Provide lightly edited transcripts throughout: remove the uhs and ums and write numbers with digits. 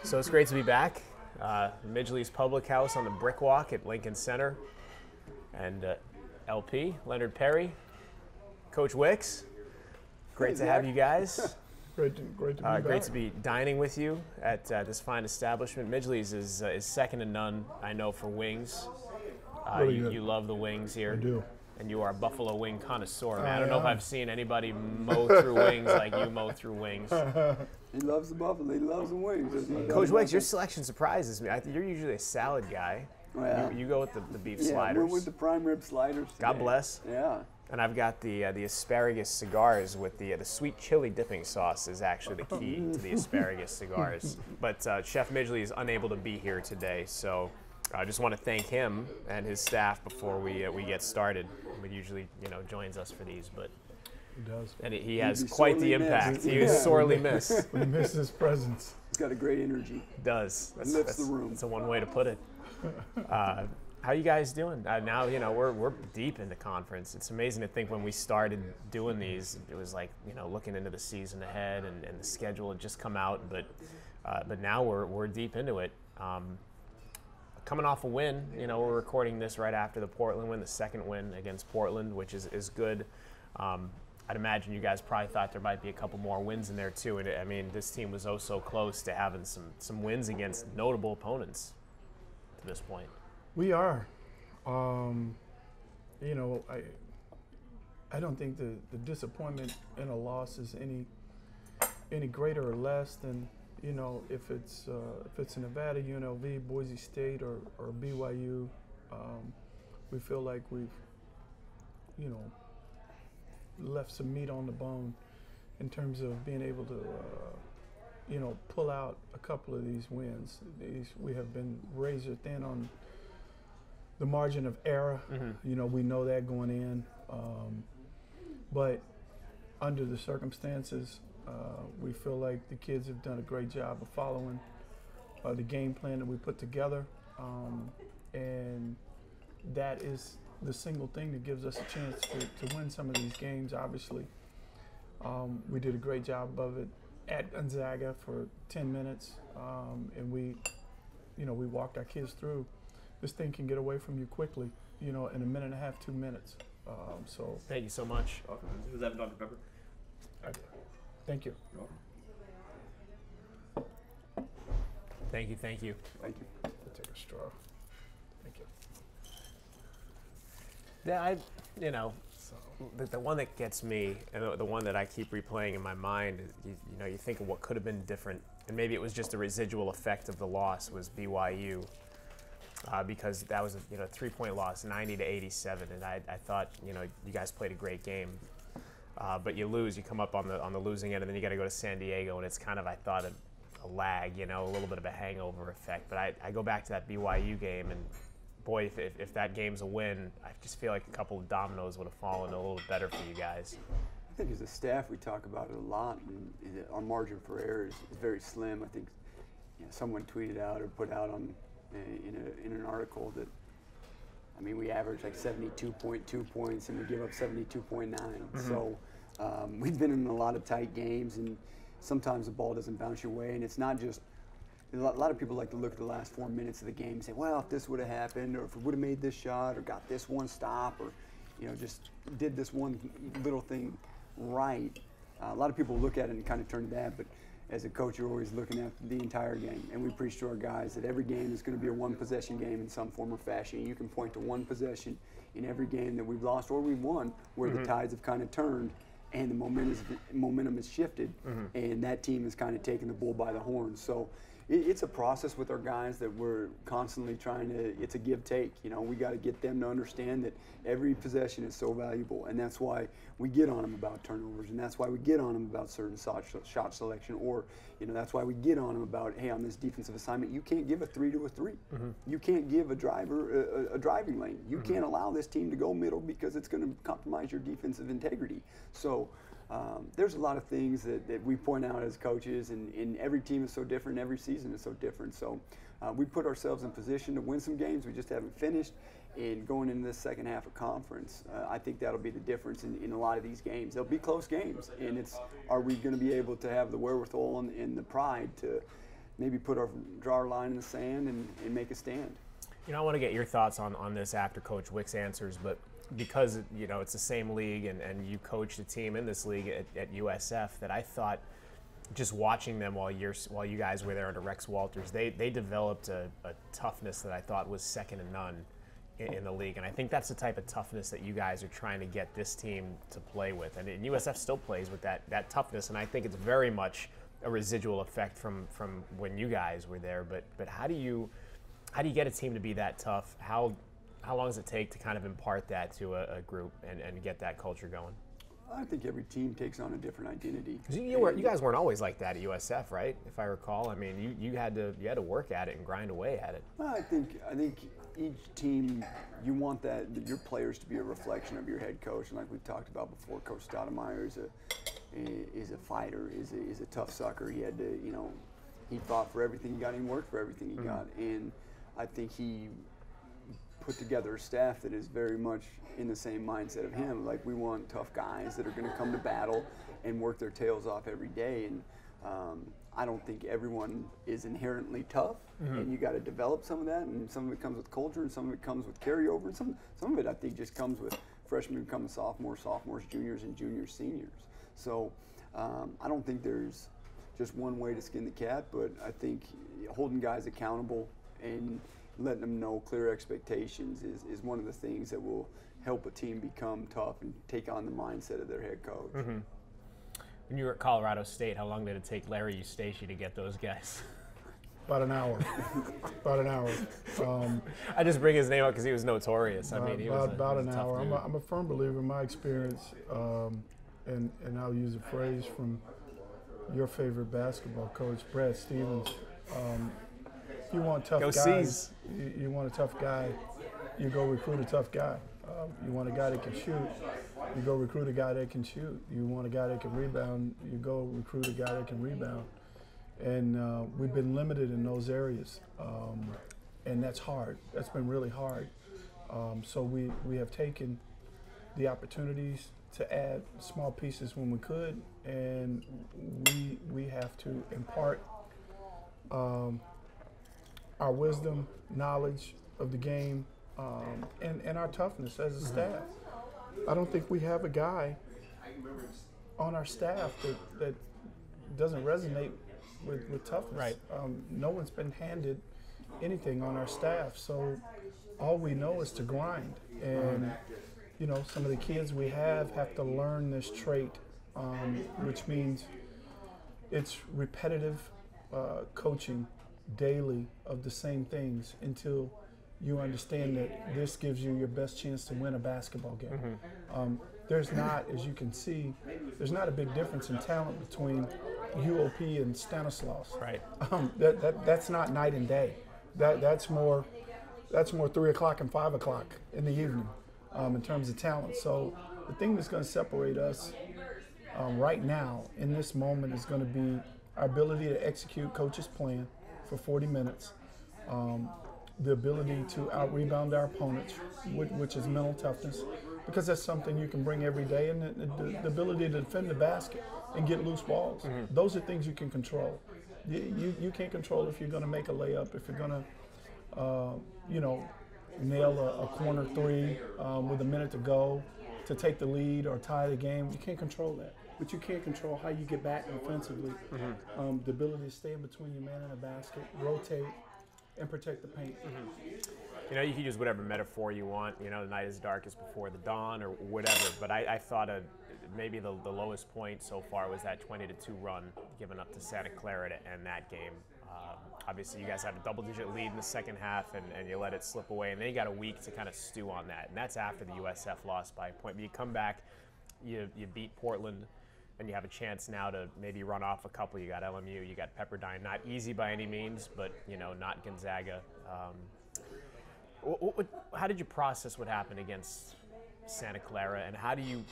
So it's great to be back. Midgley's Public House on the Brick Walk at Lincoln Center. And LP, Leonard Perry, Coach Wicks, great to have you guys. Great to be back. Great to be dining with you at this fine establishment. Midgley's is second to none, I know, for wings. Really good. You love the wings here. I do. And you are a buffalo wing connoisseur. Man, I don't know if I've seen anybody mow through wings like you mow through wings. He loves the buffalo. He loves the wings. Coach Wicks, your selection surprises me. You're usually a salad guy. Oh, yeah. You go with the beef Yeah, sliders. we're with the prime rib sliders today. God bless. Yeah. And I've got the asparagus cigars with the sweet chili dipping sauce is actually the key to the asparagus cigars. But Chef Midgley is unable to be here today, so I just want to thank him and his staff before we get started. He usually joins us for these, but He does. and he has quite the impact. He was sorely missed. We miss his presence. He's got a great energy. Does Lifts the room. That's a one way to put it. How you guys doing? Now we're deep in the conference. It's amazing to think when we started doing these, it was like looking into the season ahead and the schedule had just come out, but now we're deep into it. Coming off a win, we're recording this right after the Portland win, the second win against Portland, which is good. I'd imagine you guys probably thought there might be a couple more wins in there too. And I mean, this team was so close to having some wins against notable opponents to this point. We are. I don't think the disappointment in a loss is any greater or less than if it's Nevada, UNLV, Boise State, or BYU. We feel like we've left some meat on the bone in terms of being able to pull out a couple of these wins. We have been razor thin on the margin of error. Mm-hmm. We know that going in, but under the circumstances, we feel like the kids have done a great job of following the game plan that we put together, and that is the single thing that gives us a chance to win some of these games. Obviously, we did a great job of it at Gonzaga for 10 minutes, and we walked our kids through. This thing can get away from you quickly, in a minute and a half, 2 minutes. So Thank you so much. Who's that, Dr. Pepper? thank you. Thank you. Thank you. I'll take a straw. Thank you. Yeah, the one that gets me, and the one that I keep replaying in my mind, is you think of what could have been different, and maybe it was just a residual effect of the loss, was BYU, because that was a 3-point loss, 90-87, and I thought you guys played a great game, but you lose, you come up on the losing end, and then you got to go to San Diego, and it's kind of, I thought, a lag, a little bit of a hangover effect. But I go back to that BYU game, and boy, if that game's a win, I just feel like a couple of dominoes would have fallen a little better for you guys. I think as a staff, we talk about it a lot, and our margin for error is very slim. I think someone tweeted out or put out in an article that, we average like 72.2 points and we give up 72.9. Mm-hmm. So we've been in a lot of tight games, and sometimes the ball doesn't bounce your way, and it's not just. A lot of people like to look at the last 4 minutes of the game and say, well, if this would have happened, or if we would have made this shot, or got this one stop, or just did this one little thing right. A lot of people look at it and kind of turn to that, but as a coach, you're always looking at the entire game. And we preach to our guys that every game is going to be a one-possession game in some form or fashion. You can point to one possession in every game that we've lost or we've won where the tides have kind of turned and the momentum has shifted, and that team has kind of taken the bull by the horns. So it's a process with our guys that we're constantly trying to, it's a give-take. We got to get them to understand that every possession is so valuable, and that's why we get on them about turnovers, and that's why we get on them about certain shot selection, or that's why we get on them about, hey, on this defensive assignment, you can't give a 3 to a 3. You can't give a driver a driving lane. You can't allow this team to go middle because it's going to compromise your defensive integrity. So there's a lot of things that we point out as coaches, and every team is so different, every season is so different. So we put ourselves in position to win some games. We just haven't finished. And going into this second half of conference, I think that'll be the difference in a lot of these games. They'll be close games, and are we going to be able to have the wherewithal and the pride maybe draw our line in the sand and make a stand. You know, I want to get your thoughts on this after Coach Wick's answers, but because, you know, it's the same league and you coached a team in this league at USF, that I thought just watching them while you guys were there under Rex Walters, they developed a toughness that I thought was second to none in the league. And I think that's the type of toughness that you guys are trying to get this team to play with. And USF still plays with that toughness, and I think it's very much a residual effect from when you guys were there. But how do you get a team to be that tough? How long does it take to kind of impart that to a group and get that culture going? I think every team takes on a different identity. You guys weren't always like that at USF, right? If I recall, I mean, you had to work at it and grind away at it. Well, I think each team, you want your players to be a reflection of your head coach, and like we've talked about before, Coach Stoudemire is a fighter, is a tough sucker. He had to, you know, he fought for everything he got, and he worked for everything he got, and I think he put together a staff that is very much in the same mindset of him. Like, we want tough guys that are going to come to battle and work their tails off every day. And I don't think everyone is inherently tough, and you got to develop some of that. And some of it comes with culture, and some of it comes with carryover, and some of it I think just comes with freshmen becoming sophomores, juniors, and juniors, seniors. So I don't think there's just one way to skin the cat, but I think holding guys accountable and letting them know clear expectations is one of the things that will help a team become tough and take on the mindset of their head coach. When you were at Colorado State, how long did it take Larry Eustace to get those guys? About an hour. About an hour. I just bring his name up because he was notorious. I mean, he was about an tough hour. dude. I'm a firm believer in my experience, and I'll use a phrase from your favorite basketball coach, Brad Stevens. You want tough Go guys. You want a tough guy, you go recruit a tough guy. You want a guy that can shoot, you go recruit a guy that can shoot. You want a guy that can rebound, you go recruit a guy that can rebound. And we've been limited in those areas, and that's hard. That's been really hard. So we have taken the opportunities to add small pieces when we could, and we have to impart our wisdom, knowledge of the game, and our toughness as a staff. I don't think we have a guy on our staff that doesn't resonate with toughness. Right. No one's been handed anything on our staff, so all we know is to grind. And you know, some of the kids we have to learn this trait, which means it's repetitive coaching daily of the same things until you understand that this gives you your best chance to win a basketball game. There's not, as you can see, there's not a big difference in talent between UOP and Stanislaus. Right. That's not night and day. That's more 3 o'clock and 5 o'clock in the evening in terms of talent. So the thing that's going to separate us right now in this moment is going to be our ability to execute coach's plan for 40 minutes, the ability to out-rebound our opponents, which is mental toughness, because that's something you can bring every day, and the ability to defend the basket and get loose balls. Those are things you can control. You can't control if you're going to make a layup, if you're going to, nail a corner three with a minute to go to take the lead or tie the game. You can't control that. But you can't control how you get back offensively. The ability to stay in between your man and the basket, rotate, and protect the paint. You know, you can use whatever metaphor you want. You know, the night is darkest before the dawn or whatever. But I thought maybe the lowest point so far was that 20-2 run given up to Santa Clara to end that game. Obviously, you guys had a double-digit lead in the second half, and you let it slip away. And then you got a week to kind of stew on that. And that's after the USF loss by a point. But you come back, you beat Portland, and you have a chance now to maybe run off a couple. You got LMU, you got Pepperdine. Not easy by any means, but, you know, not Gonzaga. How did you process what happened against Santa Clara, and how do you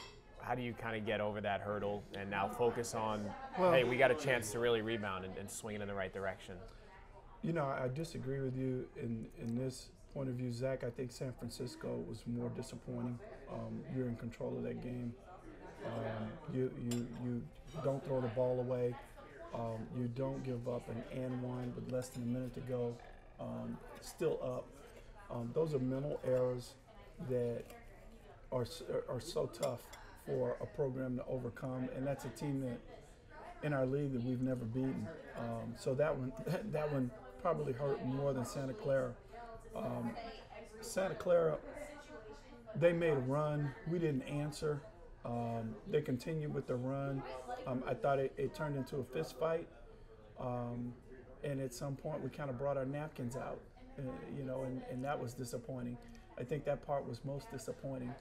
kind of get over that hurdle and now focus on, hey, we got a chance to really rebound and swing it in the right direction? You know, I disagree with you in this point of view, Zach. I think San Francisco was more disappointing. You're in control of that game. You don't throw the ball away. You don't give up an and one with less than a minute to go, still up. Those are mental errors that are so tough for a program to overcome, and that's a team that in our league that we've never beaten. So that one probably hurt more than Santa Clara. Santa Clara, they made a run. We didn't answer. They continued with the run. I thought it turned into a fist fight. And at some point, we kind of brought our napkins out, and that was disappointing. I think that part was most disappointing.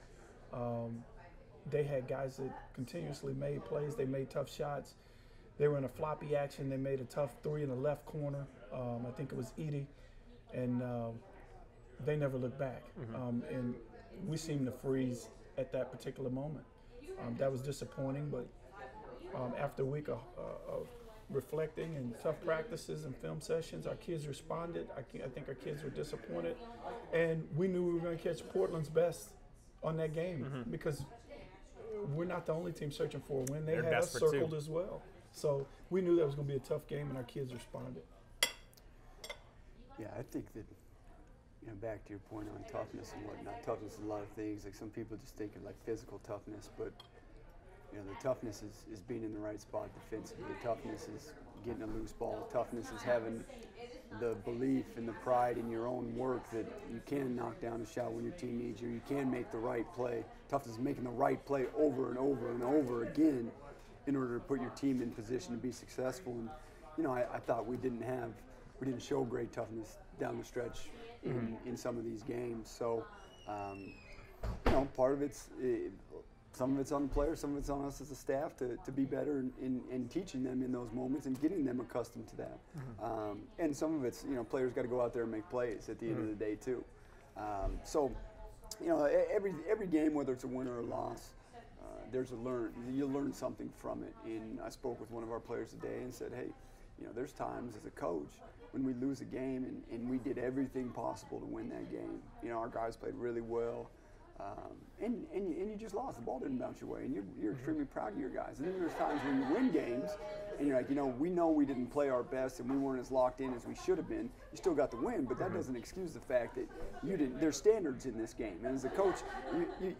They had guys that continuously made plays. They made tough shots. They were in a floppy action. They made a tough three in the left corner. I think it was Edie. And they never looked back. And we seemed to freeze at that particular moment. That was disappointing, but after a week of reflecting and tough practices and film sessions, our kids responded. I think our kids were disappointed. And we knew we were going to catch Portland's best on that game because we're not the only team searching for a win. They're had us circled as well. So we knew that was going to be a tough game, and our kids responded. Yeah, I think that, back to your point on toughness and whatnot, toughness is a lot of things. Like some people just think of like physical toughness, but the toughness is being in the right spot defensively. Toughness is getting a loose ball. Toughness is having the belief and the pride in your own work that you can knock down a shot when your team needs you. You can make the right play. Toughness is making the right play over and over and over again in order to put your team in position to be successful. And I thought we didn't show great toughness down the stretch in some of these games. So part of it's some of it's on the players, some of it's on us as a staff to be better in teaching them in those moments and getting them accustomed to that. And some of it's, players got to go out there and make plays at the end of the day too. Every game, whether it's a win or a loss, you'll learn something from it. And I spoke with one of our players today and said, hey, there's times as a coach when we lose a game and we did everything possible to win that game. Our guys played really well. And you just lost. The ball didn't bounce your way, and you're extremely proud of your guys. And then there's times when you win games, and you're like, we know we didn't play our best and we weren't as locked in as we should have been. You still got the win, but that doesn't excuse the fact that you didn't. There's standards in this game, and as a coach,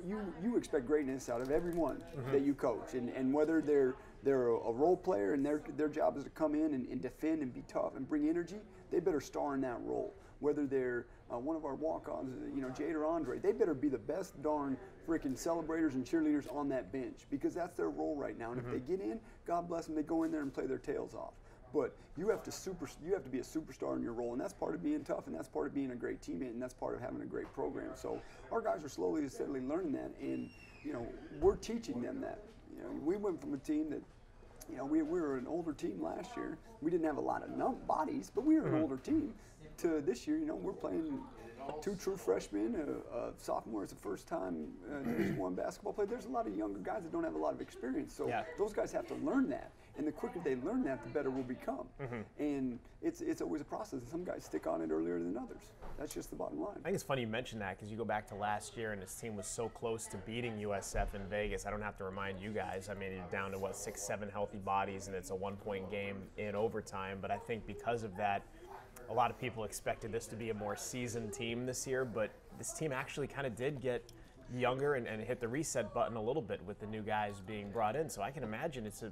you expect greatness out of everyone that you coach, and whether they're a role player and their job is to come in and defend and be tough and bring energy, they better star in that role. Whether they're one of our walk-ons, Jade or Andre, they better be the best darn freaking celebrators and cheerleaders on that bench because that's their role right now. And if they get in, God bless them, they go in there and play their tails off. But you have to be a superstar in your role, and that's part of being tough, and that's part of being a great teammate, and that's part of having a great program. So our guys are slowly and steadily learning that, and we're teaching them that. We went from a team that. We were an older team last year. We didn't have a lot of bodies, but we were an older team. To this year, we're playing 2 true freshmen, a sophomore is the first time Division I basketball player. There's a lot of younger guys that don't have a lot of experience, so those guys have to learn that. And the quicker they learn that, the better we'll become. And it's always a process. Some guys stick on it earlier than others. That's just the bottom line. I think it's funny you mentioned that because you go back to last year and this team was so close to beating USF in Vegas. I don't have to remind you guys. I mean, you're down to, 6, 7 healthy bodies and it's a 1-point game in overtime. But I think because of that, a lot of people expected this to be a more seasoned team this year. But this team actually kind of did get younger and hit the reset button a little bit with the new guys being brought in. So I can imagine it's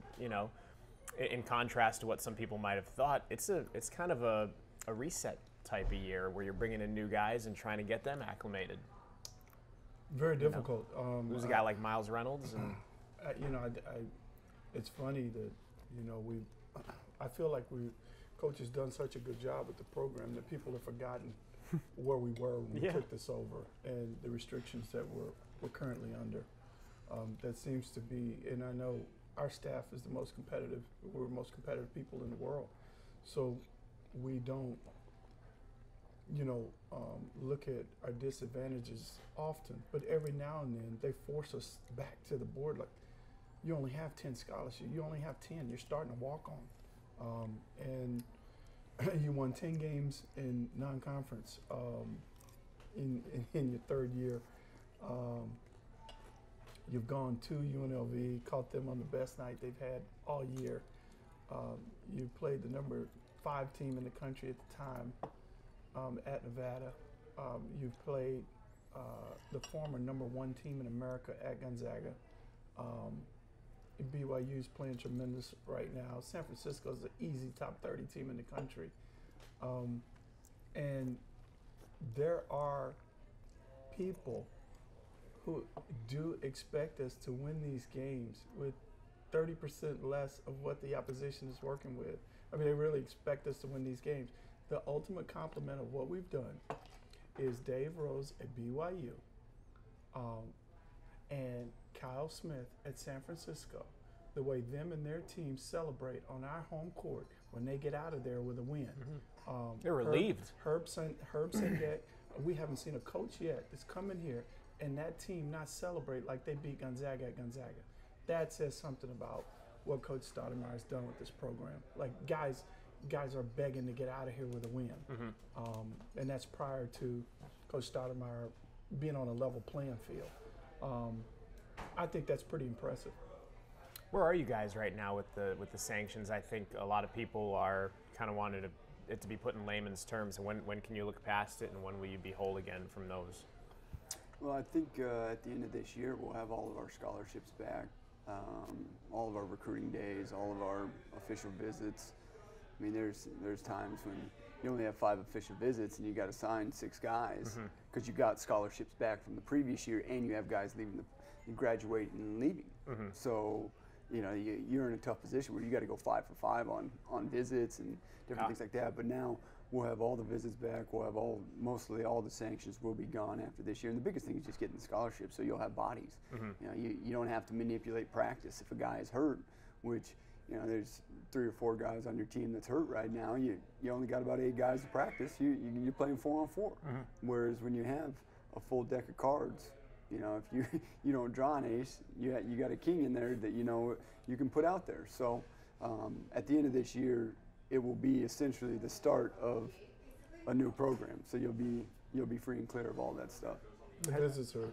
in contrast to what some people might have thought, it's kind of a reset type of year where you're bringing in new guys and trying to get them acclimated. Very difficult. There's a guy like Miles Reynolds, and it's funny that I feel like coach has done such a good job with the program that people have forgotten where we were when we took this over and the restrictions that we're currently under. That seems to be, and I know our staff is the most competitive. We're the most competitive people in the world. So we don't, look at our disadvantages often, but every now and then they force us back to the board. Like, you only have 10 scholarships. You only have 10. You're starting to walk on. And you won 10 games in non-conference in your third year. You've gone to UNLV, caught them on the best night they've had all year. You played the number 5 team in the country at the time at Nevada. You've played the former number 1 team in America at Gonzaga. BYU's playing tremendous right now. San Francisco's an easy top 30 team in the country. And there are people who do expect us to win these games with 30% less of what the opposition is working with. I mean, they really expect us to win these games. The ultimate compliment of what we've done is Dave Rose at BYU and Kyle Smith at San Francisco, the way them and their team celebrate on our home court when they get out of there with a win. They're relieved. Herb Sendek, we haven't seen a coach yet that's coming here and that team not celebrate like they beat Gonzaga at Gonzaga. That says something about what Coach Stoudemire has done with this program. Like guys are begging to get out of here with a win. And that's prior to Coach Stoudemire being on a level playing field. I think that's pretty impressive. Where are you guys right now with the sanctions? I think a lot of people are kind of wanting it to be put in layman's terms. And when can you look past it, and when will you be whole again from those? Well, I think at the end of this year we'll have all of our scholarships back, all of our recruiting days, all of our official visits. I mean, there's times when you only have 5 official visits and you got to sign 6 guys because you got scholarships back from the previous year, and you have guys leaving, graduating and leaving. So, you know, you're in a tough position where you got to go 5 for 5 on visits and different things like that. But now we'll have all the visits back. We'll have mostly all the sanctions will be gone after this year. And the biggest thing is just getting the scholarships, so you'll have bodies. You know, you don't have to manipulate practice if a guy is hurt, which, you know, there's 3 or 4 guys on your team that's hurt right now. You only got about 8 guys to practice. You're playing 4 on 4. Whereas when you have a full deck of cards, you know, if you don't draw an ace, you got a king in there that you know you can put out there. So at the end of this year, it will be essentially the start of a new program. So you'll be free and clear of all that stuff. The visits are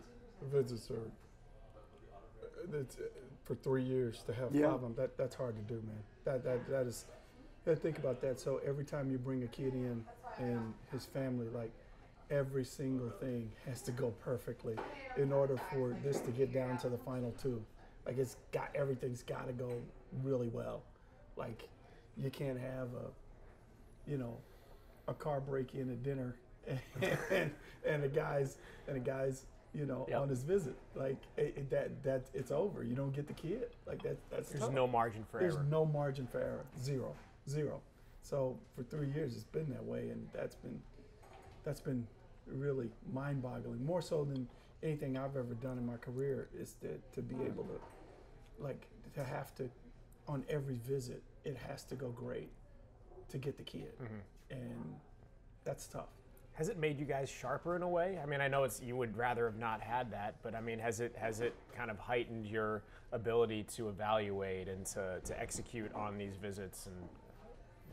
for 3 years to have 5 of them. That's hard to do, man. That is. Think about that. So every time you bring a kid in and his family, like, every single thing has to go perfectly in order for this to get down to the final 2. Like, everything's got to go really well. Like, you can't have a car break in at dinner and a guy's on his visit. Like, it's over. You don't get the kid. Like, that's There's tough. no margin for error. There's no margin for error. Zero. So for 3 years it's been that way, and that's been really mind-boggling. More so than anything I've ever done in my career is to be able to have to, on every visit, it has to go great to get the kid. And that's tough. Has it made you guys sharper in a way? I mean, I know you would rather have not had that, but I mean, has it kind of heightened your ability to evaluate and to execute on these visits? And,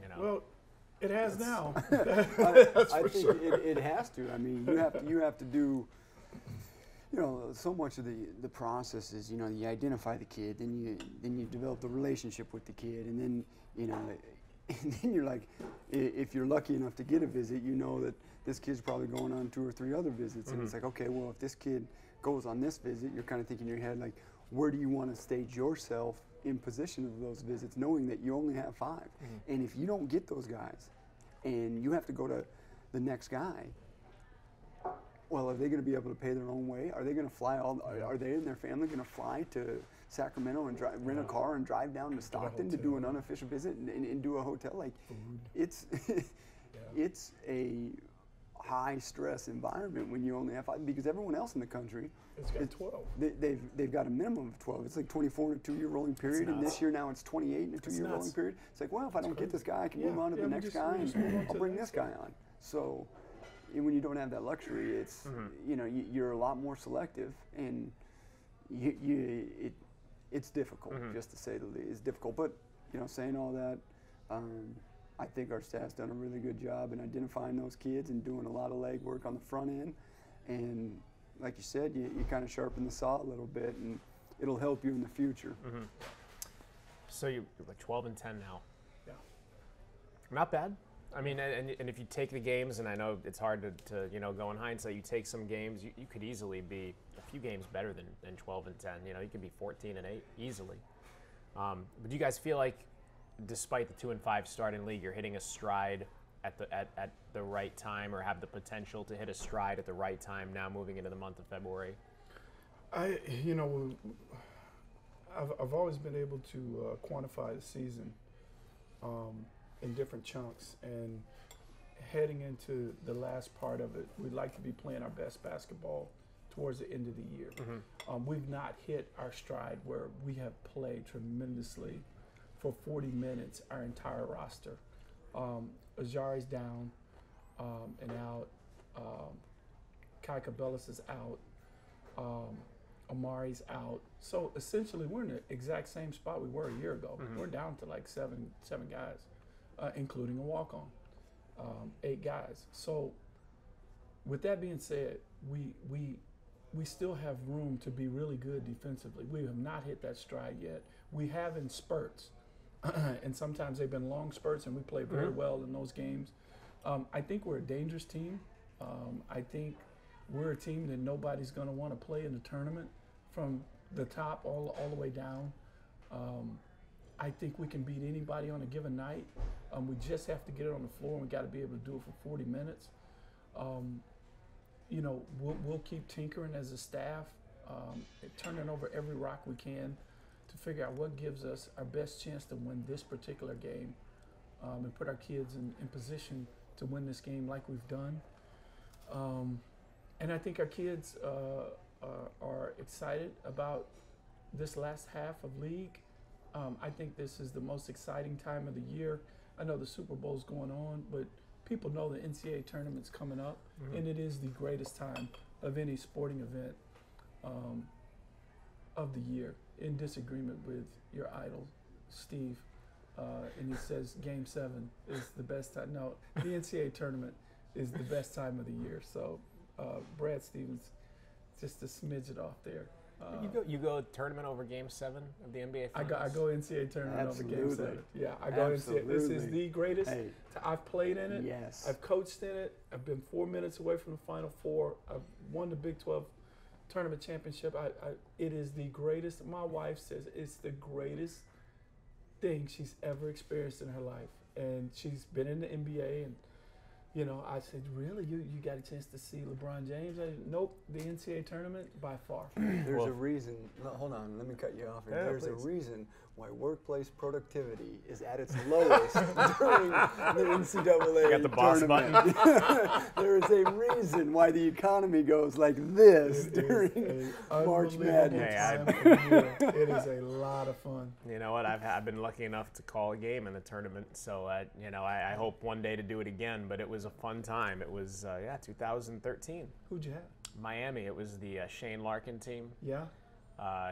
you know, well, it has now. I think it has to. I mean, you have to do, you know, so much of the process is, you know, you identify the kid, then you develop the relationship with the kid, and then, you know, and then you're like, if you're lucky enough to get a visit, you know that this kid's probably going on 2 or 3 other visits, and it's like, okay, well, if this kid goes on this visit, you're kind of thinking in your head, like, where do you want to stage yourself in position of those visits, knowing that you only have 5, and if you don't get those guys, and you have to go to the next guy, well, are they going to be able to pay their own way? Are they going to fly are they and their family going to fly to Sacramento and rent a car and drive down to Stockton to do an unofficial visit and do a hotel? Like, it's it's a high stress environment when you only have 5, because everyone else in the country, It's got 12. They've got a minimum of 12. It's like 24 in a 2-year rolling period, and this year now it's 28 in a 2-year rolling period. It's like, well, if I don't get this guy, I can move on to the next guy, and I'll bring this guy on. So when you don't have that luxury, it's you know, you're a lot more selective, and it's difficult, just to say the least. It's difficult, but, you know, saying all that, I think our staff's done a really good job in identifying those kids and doing a lot of legwork on the front end. And like you said, you kind of sharpen the saw a little bit, and it'll help you in the future. So you're like 12-10 now. Yeah. Not bad. I mean, and if you take the games, and I know it's hard to go in hindsight, you take some games, you could easily be a few games better than 12-10. You could be 14-8 easily. But do you guys feel like, despite the 2-5 start in league, you're hitting a stride at the right time, or have the potential to hit a stride at the right time now, moving into the month of February? I've always been able to quantify the season in different chunks, and heading into the last part of it, we'd like to be playing our best basketball towards the end of the year. Mm-hmm. We've not hit our stride where we have played tremendously for 40 minutes, our entire roster. Ajari's down and out. Kai Cabellas is out. Amari's out. So essentially, we're in the exact same spot we were a year ago. Mm-hmm. We're down to like seven guys, including a walk-on, 8 guys. So with that being said, we still have room to be really good defensively. We have not hit that stride yet. We have in spurts, and sometimes they've been long spurts, and we play very well in those games. I think we're a dangerous team. I think we're a team that nobody's going to want to play in the tournament from the top all the way down. I think we can beat anybody on a given night. We just have to get it on the floor, and we got to be able to do it for 40 minutes. We'll keep tinkering as a staff, turning over every rock we can to figure out what gives us our best chance to win this particular game, and put our kids in position to win this game like we've done. And I think our kids are excited about this last half of league. I think this is the most exciting time of the year. I know the Super Bowl's going on, but people know the NCAA tournament's coming up, and it is the greatest time of any sporting event of the year, in disagreement with your idol, Steve. And he says Game 7 is the best time. No, the NCAA tournament is the best time of the year. So Brad Stevens, just to smidge it off there. You go tournament over Game 7 of the NBA Finals? I go NCAA tournament Absolutely. over Game 7. Yeah, I go NCAA. This is the greatest. Hey. I've played in it. Yes. I've coached in it. I've been 4 minutes away from the Final Four. I've won the Big 12 tournament championship. It is the greatest. My wife says it's the greatest thing she's ever experienced in her life. And she's been in the NBA, and I said, really? You got a chance to see LeBron James? Nope, the NCAA tournament by far. There's a reason. No, hold on, let me cut you off here. Yeah, There's please. a reason why workplace productivity is at its lowest during the NCAA You got the boss tournament. There is a reason why the economy goes like this during March Madness. Time of the year. It is a lot of fun. You know what? I've been lucky enough to call a game in the tournament, so I hope one day to do it again. But it was a fun time. It was 2013. Who'd you have? Miami. It was the Shane Larkin team. Yeah.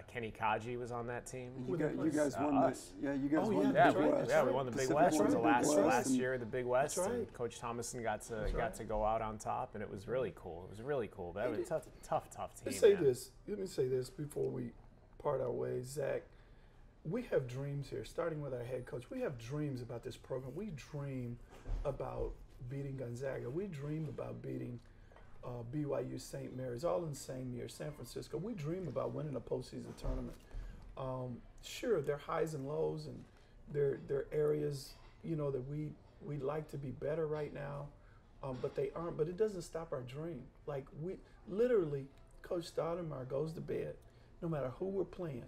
Kenny Kaji was on that team. You guys won us. you guys Oh, won yeah, the Yeah, Big right. West. we won the Big Pacific West. It was the won the Big last West, year of the Big West. That's right. And Coach Thomason got right. to go out on top, and it was really cool. It was really cool. That was a tough team. Let me say this before we part our ways, Zach. We have dreams here, starting with our head coach. We have dreams about this program. We dream about beating Gonzaga. We dream about beating BYU, St. Mary's, all in the same year, San Francisco. We dream about winning a postseason tournament. Sure, there are highs and lows, and there are areas, that we'd like to be better right now, but they aren't. But it doesn't stop our dream. Like, we literally, Coach Stoudemire goes to bed, no matter who we're playing,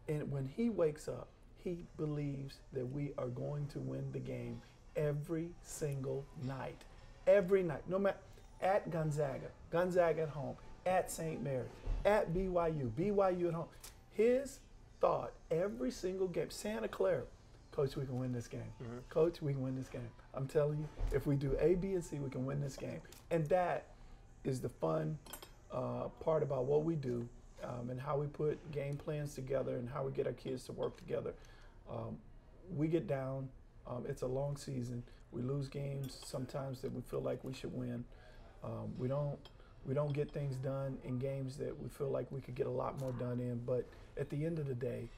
and when he wakes up, he believes that we are going to win the game every single night. Every night, no matter, at Gonzaga at home, at St. Mary's, at BYU at home. His thought every single game, Santa Clara, Coach, we can win this game. Mm-hmm. Coach, we can win this game. I'm telling you, if we do A, B, and C, we can win this game. And that is the fun part about what we do, and how we put game plans together and how we get our kids to work together. We get down. It's a long season. We lose games sometimes that we feel like we should win. We don't get things done in games that we feel like we could get a lot more done in. But at the end of the day,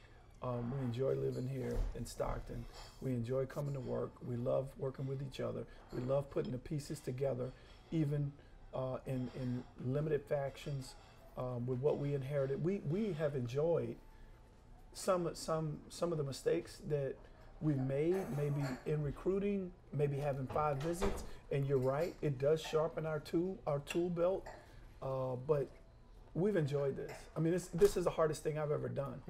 We enjoy living here in Stockton. We enjoy coming to work. We love working with each other. We love putting the pieces together, even in limited factions with what we inherited. We have enjoyed some of the mistakes that we've made, maybe in recruiting, maybe having 5 visits. And you're right, it does sharpen our tool belt, but we've enjoyed this. I mean, this is the hardest thing I've ever done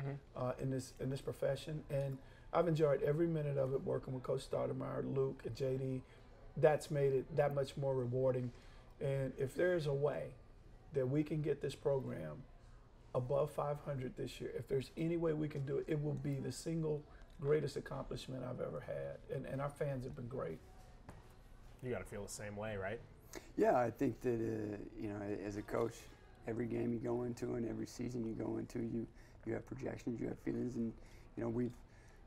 in this profession, and I've enjoyed every minute of it working with Coach Stoudemire, Luke, and JD. That's made it that much more rewarding. And if there's a way that we can get this program above 500 this year, if there's any way we can do it, it will be the single greatest accomplishment I've ever had. And our fans have been great. You got to feel the same way, right? Yeah, I think that, as a coach, every game you go into and every season you go into, you have projections, you have feelings, and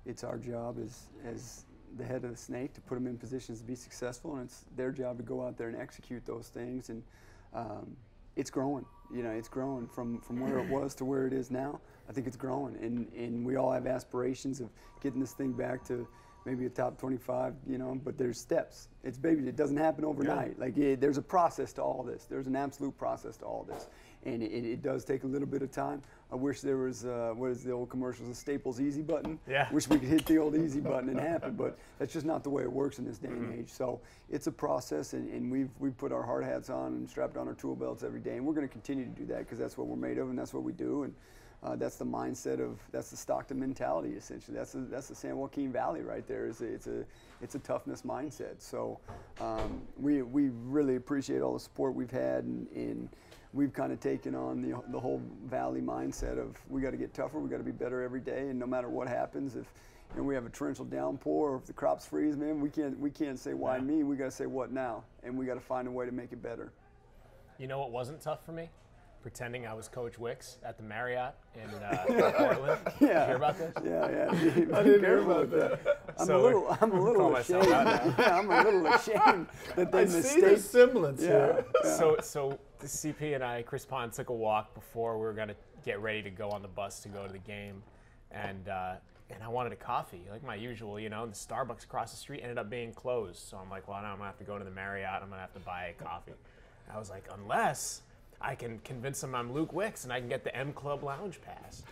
it's our job as the head of the snake to put them in positions to be successful, and it's their job to go out there and execute those things. And it's growing. It's growing from where it was to where it is now. I think it's growing, and we all have aspirations of getting this thing back to maybe a top 25, but there's steps. It doesn't happen overnight. Yeah. There's a process to all this. There's an absolute process to all this. And it does take a little bit of time. I wish there was, what is the old commercials, the Staples easy button? Yeah. Wish we could hit the old easy button and happen, but that's just not the way it works in this day and age. So it's a process, and we've put our hard hats on and strapped on our tool belts every day, and we're going to continue to do that because that's what we're made of and that's what we do. And that's the mindset that's the Stockton mentality, essentially. That's the San Joaquin Valley right there. It's a toughness mindset. So we really appreciate all the support we've had, and we've kind of taken on the whole Valley mindset of we got to get tougher, we got to be better every day, and no matter what happens, if we have a torrential downpour or if the crops freeze, man, we can't say why me. We got to say what now, and we got to find a way to make it better. You know what wasn't tough for me? Pretending I was Coach Wicks at the Marriott in Portland. Yeah. Did you hear about this? Yeah. I didn't hear about that. I'm a little ashamed. Yeah, I'm a little ashamed that they mistake. I see the semblance here. Yeah. So the CP and I, Chris Pond, took a walk before we were going to get ready to go on the bus to go to the game, and I wanted a coffee, like my usual, and the Starbucks across the street ended up being closed. So I'm like, well, now I'm going to have to go to the Marriott. I'm going to have to buy a coffee. And I was like, unless I can convince them I'm Luke Wicks and I can get the M Club Lounge pass.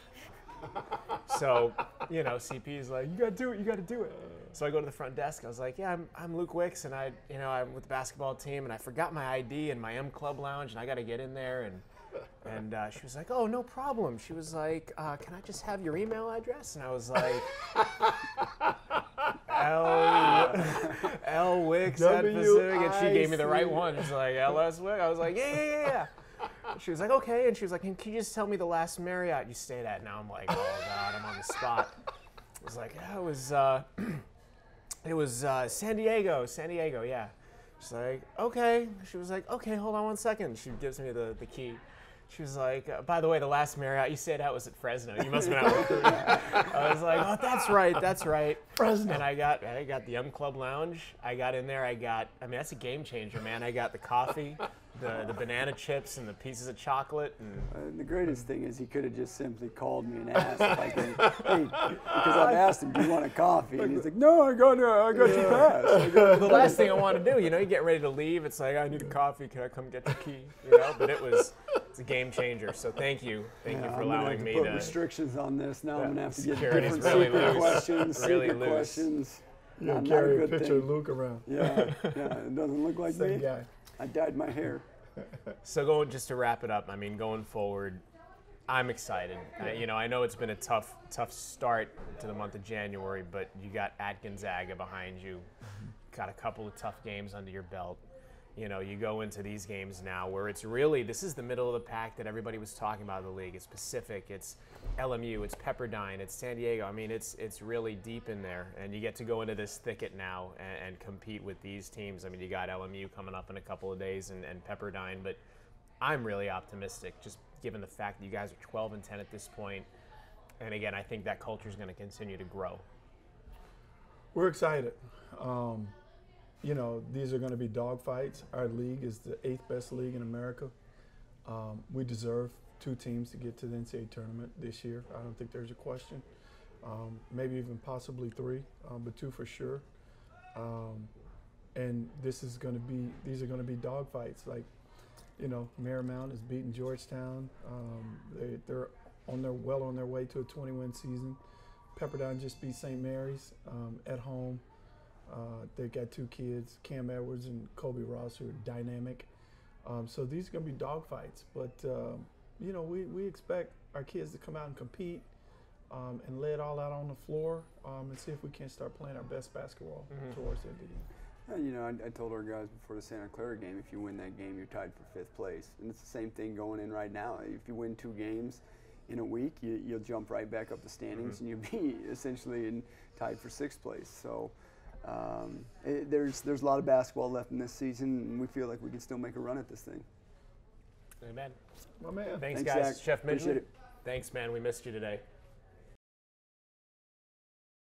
So, CP's like, you got to do it. So I go to the front desk. I was like, yeah, I'm Luke Wicks, and I'm with the basketball team, and I forgot my ID in my M Club Lounge, and I got to get in there. And she was like, oh, no problem. She was like, can I just have your email address? And I was like, L Wicks at Pacific, and she gave me the right one. She's like, LS Wicks. I was like, yeah. She was like, okay, and she was like, can you just tell me the last Marriott you stayed at? Now I'm like, oh God, I'm on the spot. I was like, yeah, it was San Diego, yeah. She's like, okay. She was like, okay, hold on one second. She gives me the key. She was like, by the way, the last Marriott you stayed at was at Fresno. You must have been out recruiting. I was like, oh, that's right. Fresno. And I got the M Club Lounge. I got in there. That's a game changer, man. I got the coffee, the banana chips, and the pieces of chocolate. And the greatest thing is he could have just simply called me and asked, hey, because I've asked him, do you want a coffee? And he's like, no, I got your pass. The last thing I want to do, you get ready to leave. It's like, I need a coffee. Can I come get your key? But it's a game changer. So thank you for allowing me to put restrictions on this. Now I'm gonna have to get Security's different really questions. Really secret loose. questions. You'll carry a picture of Luke around. Yeah, it doesn't look like Same me. guy. I dyed my hair. So just to wrap it up, going forward, I'm excited. I know it's been a tough start to the month of January, but you got at Gonzaga behind you, got a couple of tough games under your belt. You go into these games now where this is the middle of the pack that everybody was talking about in the league. It's Pacific, it's LMU, it's Pepperdine, it's San Diego. It's really deep in there, and you get to go into this thicket now and compete with these teams. You got LMU coming up in a couple of days and Pepperdine, but I'm really optimistic just given the fact that you guys are 12-10 at this point. And again, I think that culture is going to continue to grow. We're excited. These are going to be dogfights. Our league is the 8th best league in America. We deserve 2 teams to get to the NCAA tournament this year. I don't think there's a question. maybe even possibly 3, but 2 for sure. And these are going to be dogfights. Like, you know, Marymount is beating Georgetown. They're on their way to a 20-win season. Pepperdine just beat St. Mary's at home. They got 2 kids, Cam Edwards and Kobe Ross, who are dynamic. So these are going to be dogfights. But, you know, we expect our kids to come out and compete and lay it all out on the floor and see if we can't start playing our best basketball towards the end of the year. You know, I told our guys before the Santa Clara game, if you win that game, you're tied for 5th place. And it's the same thing going in right now. If you win 2 games in a week, you'll jump right back up the standings and you'll be essentially tied for 6th place. So there's a lot of basketball left in this season, and we feel like we can still make a run at this thing. Amen. My man. Thanks guys. Zach. Chef Midgley. Appreciate it. Thanks, man. We missed you today.